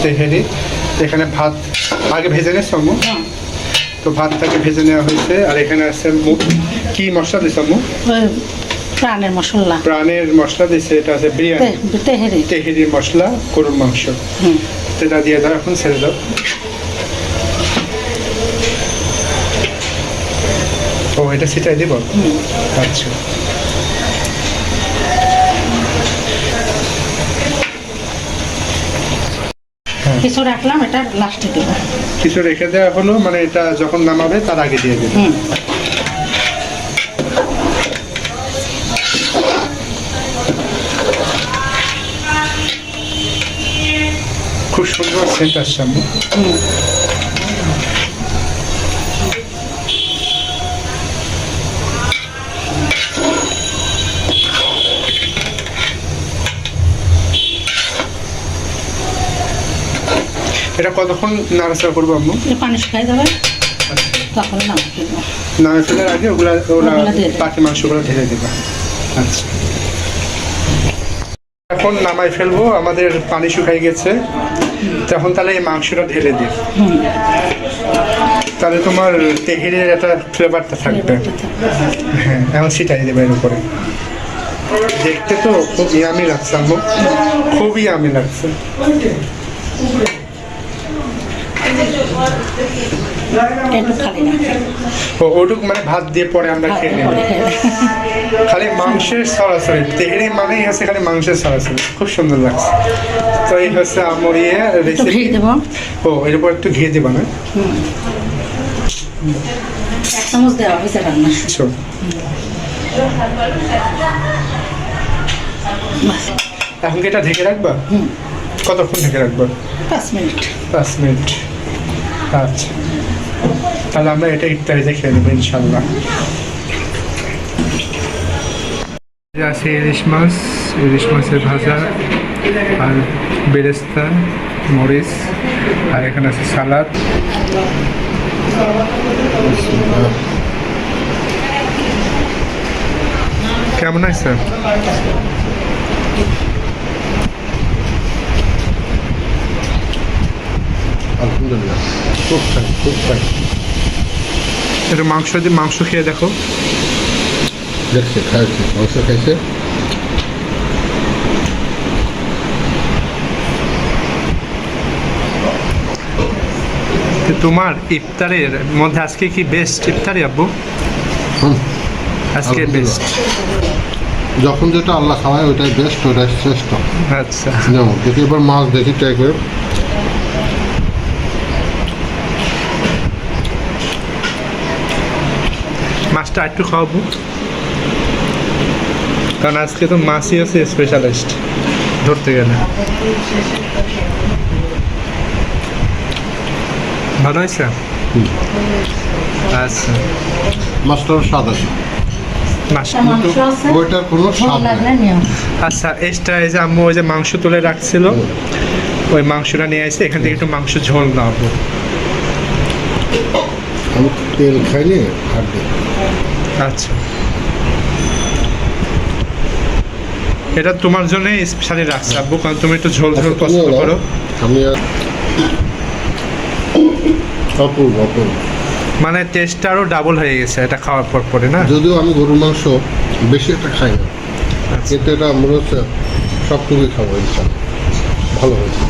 তেহেরি। এখানে ভাত আগে ভেজে নিয়েছো আম্মু? তো ভাতটাকে ভেজে নেওয়া হয়েছে। আর এখানে আছে কি মশলা দিয়েছো আম্মু? প্রাণের মশলা। প্রাণের মশলা দিয়েছে, এটা আছে বিরিয়ানি তেহেরি। তেহেরির মশলা, গরুর মাংস। সেটা দিয়ে দাও, এখন ছেড়ে দাও। ও এটা সেটাই দিব? আচ্ছা। কিছু রাখলাম, এটা লাস্টে দেব। কিছু রেখে দেওয়া হলো, মানে এটা যখন নামাবে তার আগে দিয়ে দেবে। খুব সুন্দর সেন্ট আসছে আম্মু। এটা কতক্ষণ নাড়াচাড়া করবো আম্মু? পানি শুকাই দেবে, তখন নামে ফেলার আগে ওরা বাকি মাংসগুলো ঢেলে দেবে। আচ্ছা, এখন নামাই ফেলবো, আমাদের পানি শুকাই গেছে। তখন তাহলে এই মাংসটা ঢেলে দিই, তাহলে তোমার তেহেরির একটা ফ্লেভারটা থাকবে। হ্যাঁ, এখন সেটাই দেবে এর উপরে। দেখতে তো খুব ইয়ামি লাগছে আম্মু, খুবই ইয়ামি লাগছে। ওটুকু মানে ভাত দিয়ে পরে আমরা খেয়ে নেব। খালি মাংসের সরাসরি তেহেরি মানেই হচ্ছে খালি মাংসের সরাসরি, খুব সুন্দর লাগছে। তো এই হচ্ছে আমার রেসিপি। ও এর উপর একটু ঘি দেবা না? এখন কি এটা ঢেকে রাখবা? কতক্ষণ ঢেকে রাখবা? 5 মিনিট। 5 মিনিট। আচ্ছা, তাহলে আমরা এটা ইফতারিতে খেয়ে নেবো ইনশাল্লাহ। আছে ইলিশ মাছ, ইলিশ মাছের ভাজা, আর বেরেস্তা, মরিচ, আর এখানে আছে সালাদ। কেমন আছে? আলহামদুলিল্লাহ, খুব ফাইন, খুব ফাইন। একটু মাংস দিয়ে মাংস খেয়ে দেখো। দেখছে, খাইছে, মাংস খাইছে। তোমার ইফতারের মধ্যে আজকে কি বেস্ট ইফতারি আব্বু? আজকে বেস্ট। যখন যেটা আল্লাহ খাওয়ায় ওইটাই বেস্ট, ওইটাই শ্রেষ্ঠ। আচ্ছা, যেমন দেখি এবার মাছ দেখি ট্রাই করে। মাছটা একটু খাওয়াবো, কারণ আজকে তো মাছই আছে স্পেশালিস্ট ধরতে গেলে। ভালো হয়েছে? আচ্ছা, মাছটার স্বাদ আছে, মাছটা ওইটার কোনো স্বাদ নেই। আচ্ছা, এক্সট্রা এই যে আম্মু ওই যে মাংস তুলে রাখছিল, ওই মাংসটা নিয়ে আসছে, এখান থেকে একটু মাংস ঝোল নাও। আমি তেল খাইনি আর দিই। আচ্ছা, এটা তোমার জন্য স্পেশালি রাখছি আব্বু, কারণ তুমি একটু ঝোল ঝোল পছন্দ করো। আমি অপূর্ব অপূর্ব, মানে টেস্টটা আরও ডাবল হয়ে গেছে এটা খাওয়ার পর পরে না? যদিও আমি গরুর মাংস বেশি একটা খাই না, কিন্তু এটা মনে হচ্ছে সবটুকুই খাবো ইনশাল্লাহ। ভালো হয়েছে।